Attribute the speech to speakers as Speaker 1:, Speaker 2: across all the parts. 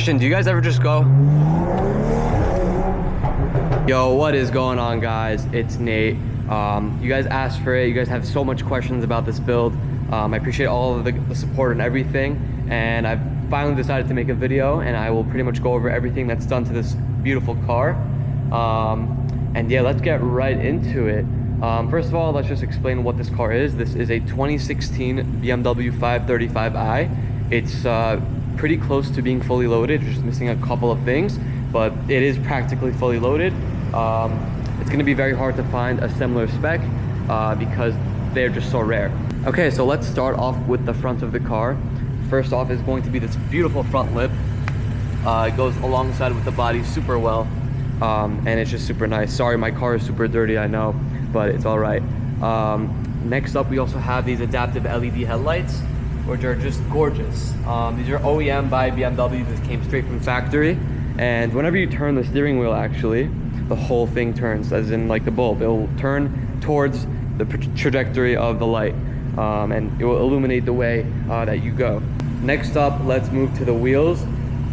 Speaker 1: Question, do you guys ever just go? Yo, what is going on, guys? It's Nate. You guys asked for it. You guys have so much questions about this build. I appreciate all of the support and everything, and I've finally decided to make a video, and I will pretty much go over everything that's done to this beautiful car. And yeah, let's get right into it. First of all, let's just explain what this car is. This is a 2016 BMW 535i. It's pretty close to being fully loaded, just missing a couple of things, but it is practically fully loaded. It's going to be very hard to find a similar spec because they're just so rare. Okay, so let's start off with the front of the car. First off is going to be this beautiful front lip. It goes alongside with the body super well, and it's just super nice. Sorry, my car is super dirty, I know, but it's all right. Next up, we also have these adaptive LED headlights, which are just gorgeous. These are OEM by BMW. This came straight from factory. And whenever you turn the steering wheel, actually, the whole thing turns, as in like the bulb. It will turn towards the trajectory of the light, and it will illuminate the way that you go. Next up, let's move to the wheels.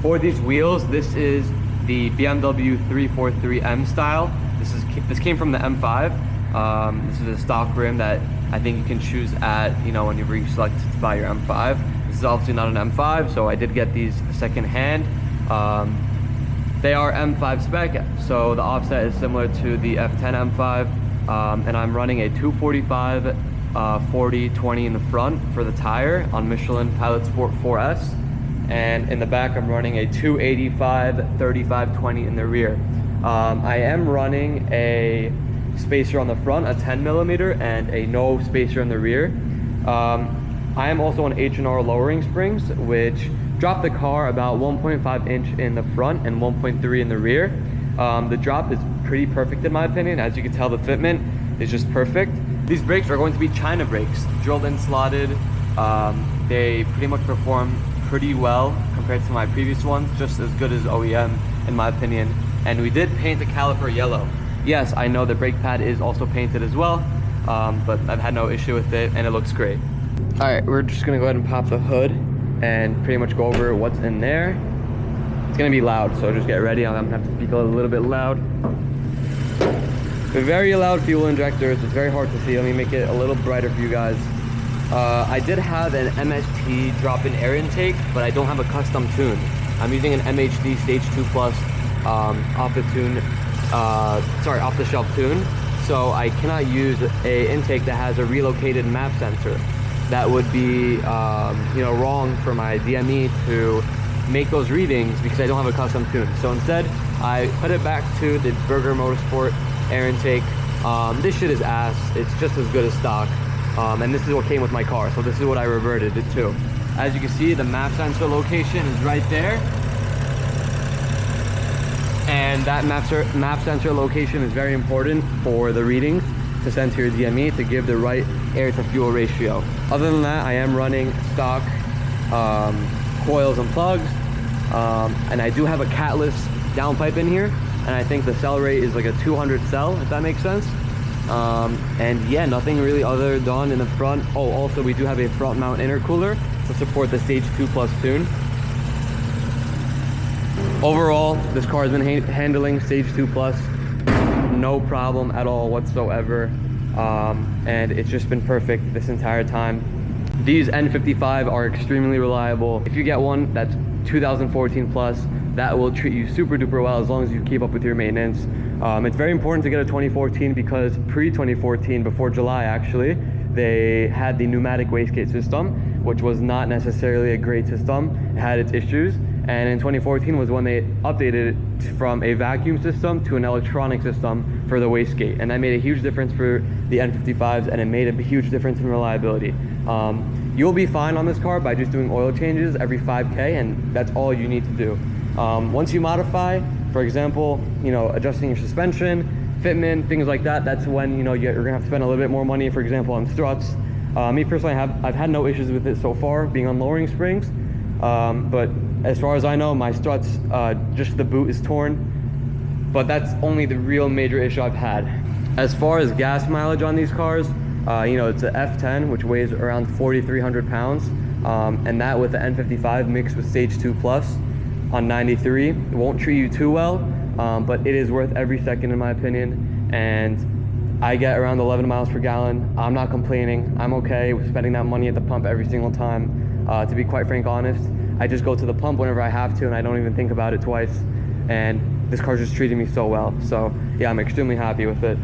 Speaker 1: For these wheels, this is the BMW 343M style. This came from the M5. This is a stock rim that I think you can choose at, whenever you select to buy your M5. This is obviously not an M5, so I did get these second hand. They are M5 spec, so the offset is similar to the F10 M5, and I'm running a 245 40/20 in the front for the tire on Michelin Pilot Sport 4S, and in the back I'm running a 285 35/20 in the rear. I am running a spacer on the front, a 10mm, and a no spacer in the rear. I am also on H&R lowering springs, which drop the car about 1.5 inch in the front and 1.3 in the rear. The drop is pretty perfect in my opinion. As you can tell, the fitment is just perfect. These brakes are going to be China brakes, drilled and slotted. They pretty much perform pretty well compared to my previous ones, just as good as OEM in my opinion. And we did paint the caliper yellow. Yes, I know the brake pad is also painted as well, but I've had no issue with it and it looks great. All right, we're just gonna go ahead and pop the hood and pretty much go over what's in there. It's gonna be loud, so just get ready. I'm gonna have to speak a little bit loud. Very loud fuel injectors. It's very hard to see. Let me make it a little brighter for you guys. I did have an MST drop-in air intake, but I don't have a custom tune. I'm using an MHD Stage 2 Plus off-the-shelf tune, so I cannot use a intake that has a relocated map sensor. That would be wrong for my DME to make those readings because I don't have a custom tune. So instead, I put it back to the Burger Motorsport air intake. This shit is ass. It's just as good as stock, and this is what came with my car, so this is what I reverted it to. As you can see, the map sensor location is right there. And that map sensor location is very important for the readings to send to your DME to give the right air to fuel ratio. Other than that, I am running stock coils and plugs, and I do have a catless downpipe in here, and I think the cell rate is like a 200 cell, if that makes sense. And yeah, nothing really other done in the front. Oh, also we do have a front mount intercooler to support the Stage 2 Plus tune. Overall, this car has been handling Stage 2 Plus no problem at all whatsoever, and it's just been perfect this entire time. These N55 are extremely reliable. If you get one that's 2014 plus, that will treat you super duper well as long as you keep up with your maintenance. It's very important to get a 2014 because pre-2014, before July actually, they had the pneumatic wastegate system, which was not necessarily a great system. It had its issues. And in 2014 was when they updated it from a vacuum system to an electronic system for the wastegate. And that made a huge difference for the N55s, and it made a huge difference in reliability. You'll be fine on this car by just doing oil changes every 5K, and that's all you need to do. Once you modify, for example, adjusting your suspension, fitment, things like that, that's when you're gonna have to spend a little bit more money, for example, on struts. Me personally, I've had no issues with it so far, being on lowering springs. But as far as I know, my struts, just the boot is torn, but that's only the real major issue I've had. As far as gas mileage on these cars, it's an F10, which weighs around 4,300 pounds, and that with the N55 mixed with Stage 2 Plus, on 93. It won't treat you too well, but it is worth every second in my opinion. And I get around 11 miles per gallon. I'm not complaining. I'm okay with spending that money at the pump every single time. To be quite frank honest, I just go to the pump whenever I have to and I don't even think about it twice. And this car's just treating me so well. So yeah, I'm extremely happy with it.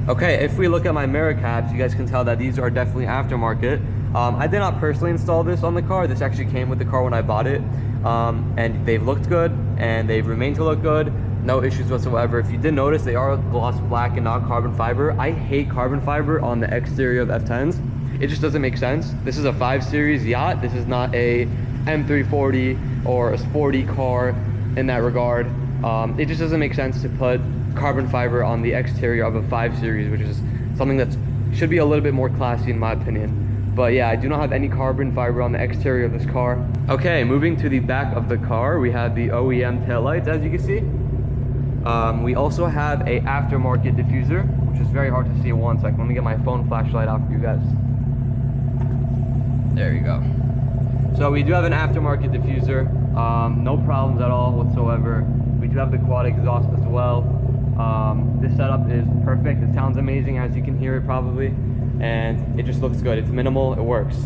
Speaker 1: Okay, if we look at my mirror caps, you guys can tell that these are definitely aftermarket. I did not personally install this on the car. This actually came with the car when I bought it. And they've looked good and they've remained to look good. No issues whatsoever. If you did notice, they are gloss black and not carbon fiber. I hate carbon fiber on the exterior of F10s. It just doesn't make sense. This is a 5 Series yacht. This is not a M340 or a sporty car in that regard. It just doesn't make sense to put carbon fiber on the exterior of a 5 Series, which is something that should be a little bit more classy in my opinion. But yeah, I do not have any carbon fiber on the exterior of this car. Okay, moving to the back of the car, we have the OEM taillights, as you can see. We also have a aftermarket diffuser, which is very hard to see in 1 second. Let me get my phone flashlight out for you guys. There you go. So we do have an aftermarket diffuser. No problems at all whatsoever. We do have the quad exhaust as well. This setup is perfect. It sounds amazing, as you can hear it probably, and it just looks good. It's minimal, it works,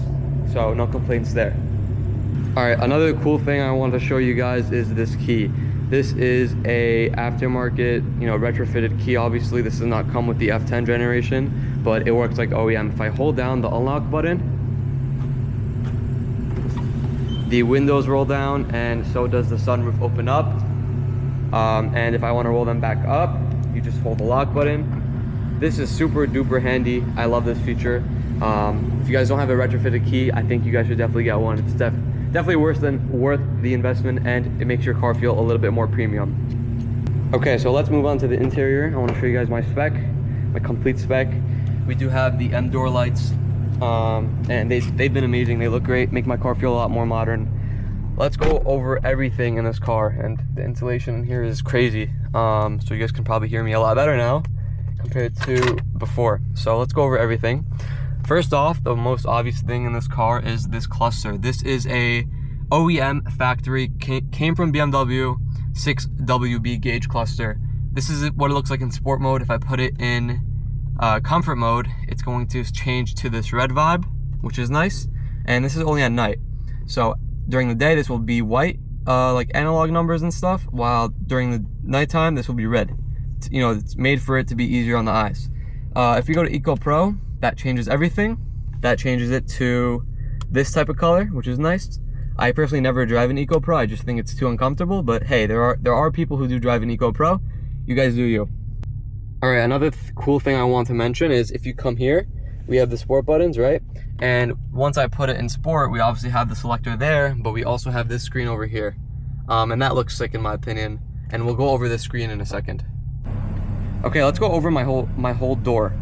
Speaker 1: so no complaints there. All right, another cool thing I wanted to show you guys is this key. This is a aftermarket, you know, retrofitted key. Obviously this does not come with the F10 generation, but it works like OEM. If I hold down the unlock button, the windows roll down, and so does the sunroof open up. And if I want to roll them back up, you just hold the lock button. This is super duper handy. I love this feature. If you guys don't have a retrofitted key, I think you guys should definitely get one. It's definitely worth the investment, and it makes your car feel a little bit more premium. Okay, so let's move on to the interior. I want to show you guys my spec, my complete spec. We do have the M door lights, and they've been amazing. They look great, make my car feel a lot more modern. Let's go over everything in this car, and the insulation in here is crazy. So you guys can probably hear me a lot better now compared to before. So let's go over everything. First off, the most obvious thing in this car is this cluster. This is a OEM factory, came from BMW, 6WB gauge cluster. This is what it looks like in sport mode. If I put it in comfort mode, it's going to change to this red vibe, which is nice. And this is only at night. So during the day, this will be white, like analog numbers and stuff, while during the nighttime, this will be red. You know, it's made for it to be easier on the eyes. If you go to Eco Pro, that changes everything. That changes it to this type of color, which is nice. I personally never drive an Eco Pro. I just think it's too uncomfortable, but hey, there are people who do drive an Eco Pro. You guys do you. All right, another cool thing I want to mention is if you come here, we have the sport buttons, right? And once I put it in sport, we obviously have the selector there, but we also have this screen over here. And that looks sick in my opinion. And we'll go over this screen in a second. Okay, let's go over my whole door.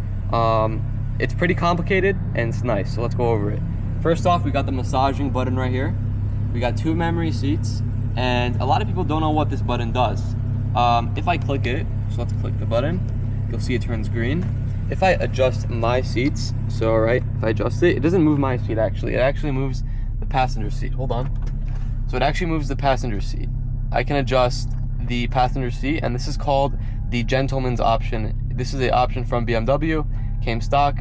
Speaker 1: It's pretty complicated and it's nice, so let's go over it. First off, we got the massaging button right here. We got 2 memory seats, and a lot of people don't know what this button does. If I click it, so let's click the button, you'll see it turns green. If I adjust my seats, so right, if I adjust it, it doesn't move my seat actually. It actually moves the passenger seat. Hold on. So it actually moves the passenger seat. I can adjust the passenger seat, and this is called the gentleman's option. This is an option from BMW, came stock,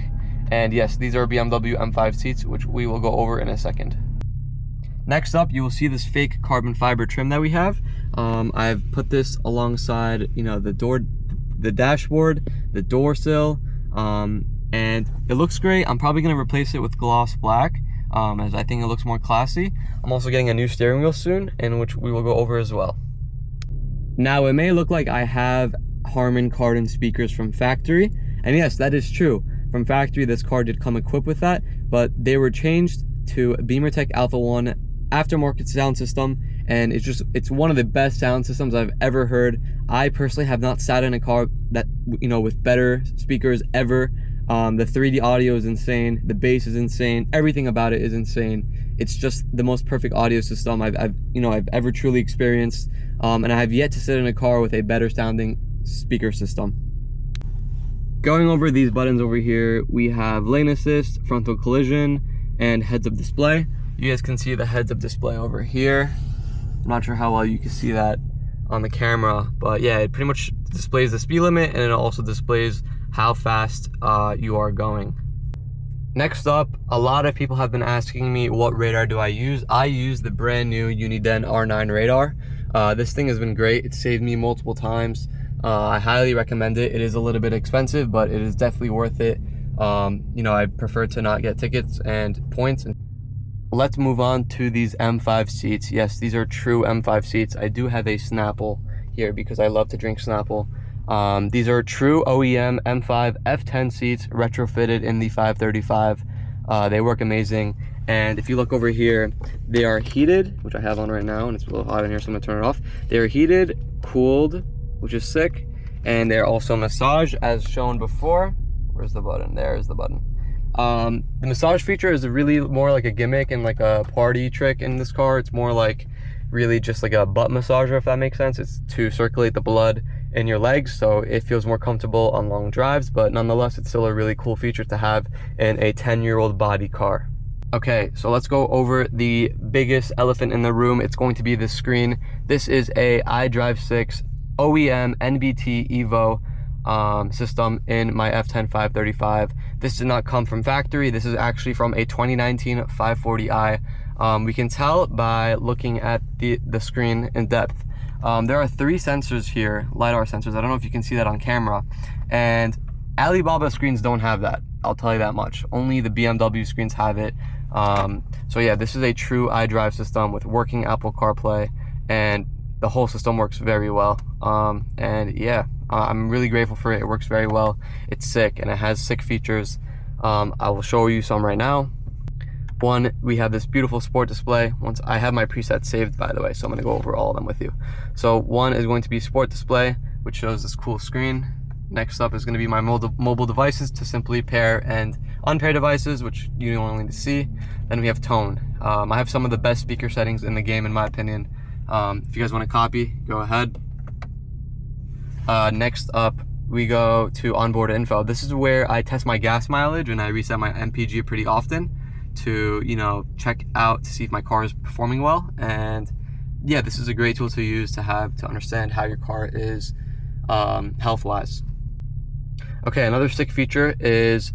Speaker 1: and yes, these are BMW M5 seats, which we will go over in a second. Next up, you will see this fake carbon fiber trim that we have. I've put this alongside, you know, the dashboard, the door sill, and it looks great. I'm probably gonna replace it with gloss black, as I think it looks more classy. I'm also getting a new steering wheel soon, in which we will go over as well. Now, it may look like I have Harman Kardon speakers from factory, and yes, that is true. From factory, this car did come equipped with that, but they were changed to BeamerTech Alpha 1 aftermarket sound system, and it's one of the best sound systems I've ever heard. I personally have not sat in a car that, you know, with better speakers ever. The 3D audio is insane, the bass is insane, everything about it is insane. It's just the most perfect audio system I've ever truly experienced, and I have yet to sit in a car with a better sounding speaker system. Going over these buttons over here, we have lane assist, frontal collision, and heads-up display. You guys can see the heads-up display over here. I'm not sure how well you can see that on the camera, but yeah, it pretty much displays the speed limit, and it also displays how fast you are going. Next up, a lot of people have been asking me what radar do I use. I use the brand new Uniden R9 radar. This thing has been great. It saved me multiple times. I highly recommend it. It is a little bit expensive, but it is definitely worth it. You know, I prefer to not get tickets and points. Let's move on to these M5 seats. Yes, these are true M5 seats. I do have a Snapple here because I love to drink Snapple. These are true OEM M5 F10 seats retrofitted in the 535. They work amazing. And if you look over here, they are heated, which I have on right now, and it's a little hot in here, so I'm gonna turn it off. They are heated, cooled, which is sick, and they're also massage as shown before. Where's the button? There's the button. The massage feature is really more like a gimmick and like a party trick in this car. It's more like really just like a butt massager, if that makes sense. It's to circulate the blood in your legs, so it feels more comfortable on long drives, but nonetheless, it's still a really cool feature to have in a 10-year-old body car. Okay, so let's go over the biggest elephant in the room. It's going to be this screen. This is a iDrive 6 OEM NBT Evo system in my F10 535. This did not come from factory. This is actually from a 2019 540i. We can tell by looking at the screen in depth. There are 3 sensors here, LiDAR sensors. I don't know if you can see that on camera. And Alibaba screens don't have that. I'll tell you that much. Only the BMW screens have it. So yeah, this is a true iDrive system with working Apple CarPlay, and the whole system works very well. And yeah, I'm really grateful for it. It works very well. It's sick, and it has sick features. I will show you some right now. One, we have this beautiful sport display. Once I have my presets saved, by the way, so I'm gonna go over all of them with you. So one is going to be sport display, which shows this cool screen. Next up is going to be my mobile devices to simply pair and unpair devices, which you don't need to see. Then we have tone. I have some of the best speaker settings in the game, in my opinion. If you guys want to copy, go ahead. Next up, we go to onboard info. This is where I test my gas mileage, and I reset my MPG pretty often to, you know, check out to see if my car is performing well. And yeah, this is a great tool to use to have to understand how your car is health-wise. Okay, another sick feature is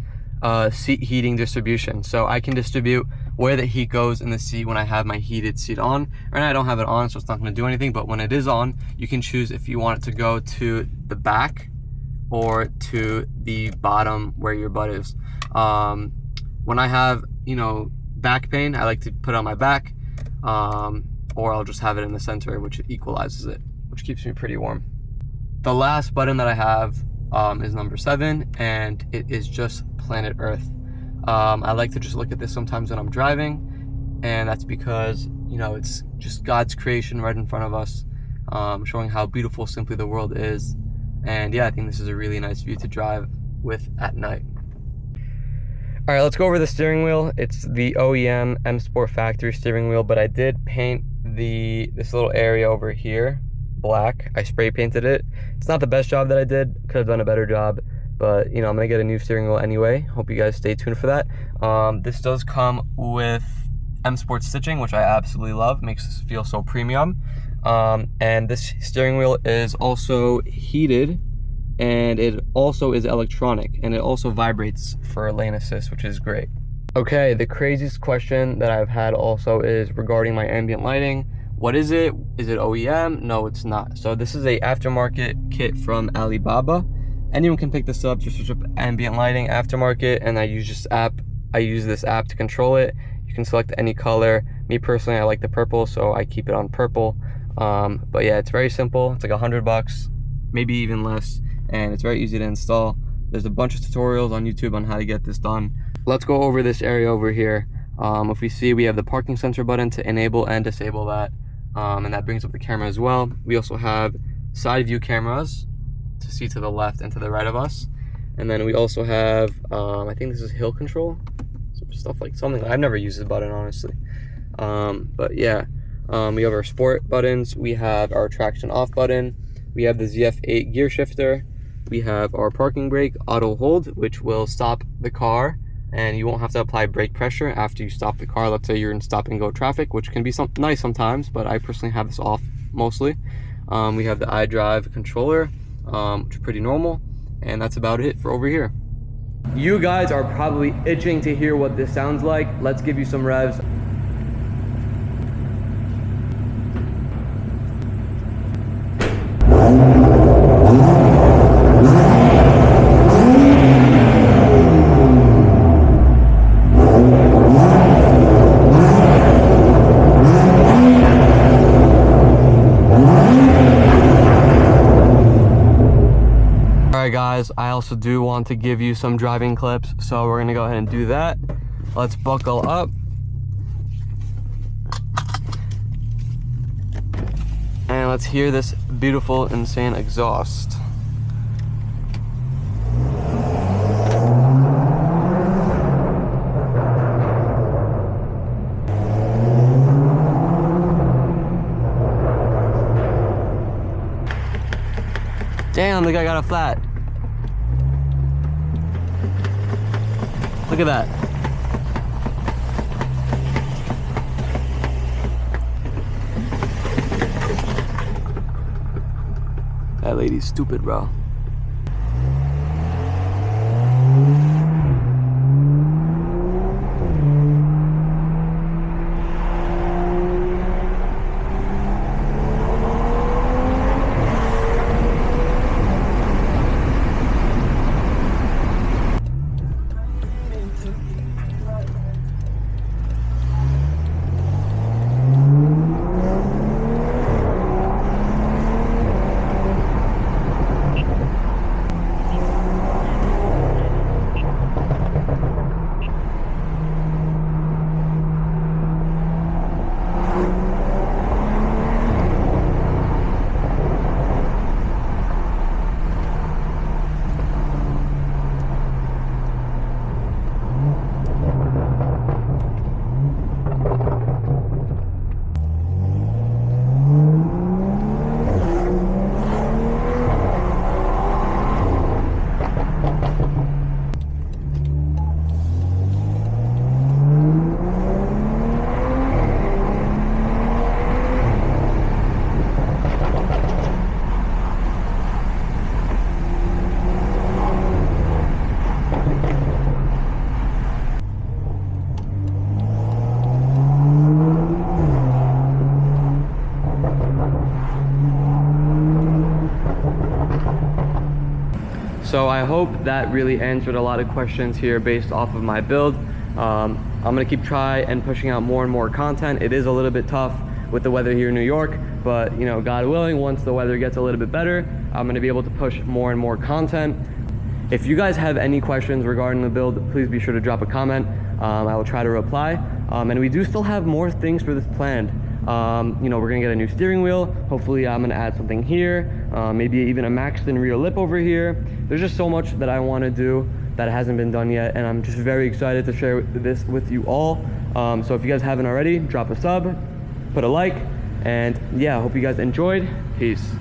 Speaker 1: seat heating distribution. So I can distribute where the heat goes in the seat when I have my heated seat on. Right now I don't have it on, so it's not going to do anything, but when it is on, you can choose if you want it to go to the back or to the bottom where your butt is. When I have, you know, back pain, I like to put it on my back, or I'll just have it in the center, which equalizes it, which keeps me pretty warm. The last button that I have is number 7, and it is just planet Earth. I like to just look at this sometimes when I'm driving, and that's because, you know, it's just God's creation right in front of us, showing how beautiful simply the world is. And yeah, I think this is a really nice view to drive with at night. All right, let's go over the steering wheel. It's the OEM M Sport factory steering wheel, but I did paint this little area over here black. I spray painted it. It's not the best job that I did. Could have done a better job, but you know, I'm gonna get a new steering wheel anyway. Hope you guys stay tuned for that. This does come with M Sport stitching, which I absolutely love. Makes this feel so premium. And this steering wheel is also heated, and it also is electronic, and it also vibrates for lane assist, which is great. Okay, the craziest question that I've had also is regarding my ambient lighting. What is it? Is it OEM? No, it's not. So this is a aftermarket kit from Alibaba. Anyone can pick this up. Just search up ambient lighting aftermarket, and I use this app. To control it. You can select any color. Me personally, I like the purple, so I keep it on purple. But yeah, it's very simple. It's like $100, maybe even less, and it's very easy to install. There's a bunch of tutorials on YouTube on how to get this done. Let's go over this area over here. If we see, we have the parking sensor button to enable and disable that. And that brings up the camera as well. We also have side view cameras to see to the left and to the right of us. And then we also have, I think this is hill control. Stuff like something. I've never used this button, honestly. But yeah, we have our sport buttons. We have our traction off button. We have the ZF8 gear shifter. We have our parking brake auto hold, which will stop the car and you won't have to apply brake pressure after you stop the car. Let's say you're in stop and go traffic, which can be nice sometimes, but I personally have this off mostly. We have the iDrive controller, which is pretty normal, and that's about it for over here. You guys are probably itching to hear what this sounds like. Let's give you some revs. Alright guys, I also do want to give you some driving clips, so we're gonna go ahead and do that. Let's buckle up. And let's hear this beautiful, insane exhaust. Damn, the guy got a flat. Look at that. That lady's stupid, bro. So I hope that really answered a lot of questions here based off of my build. I'm gonna keep trying and pushing out more and more content. It is a little bit tough with the weather here in New York, but you know, God willing, once the weather gets a little bit better, I'm gonna be able to push more and more content. If you guys have any questions regarding the build, please be sure to drop a comment. I will try to reply. And we do still have more things for this planned. You know, we're gonna get a new steering wheel. Hopefully I'm gonna add something here, maybe even a maxed in rear lip over here. There's just so much that I want to do that hasn't been done yet, and I'm just very excited to share this with you all. So if you guys haven't already, drop a sub, put a like, and yeah, I hope you guys enjoyed. Peace.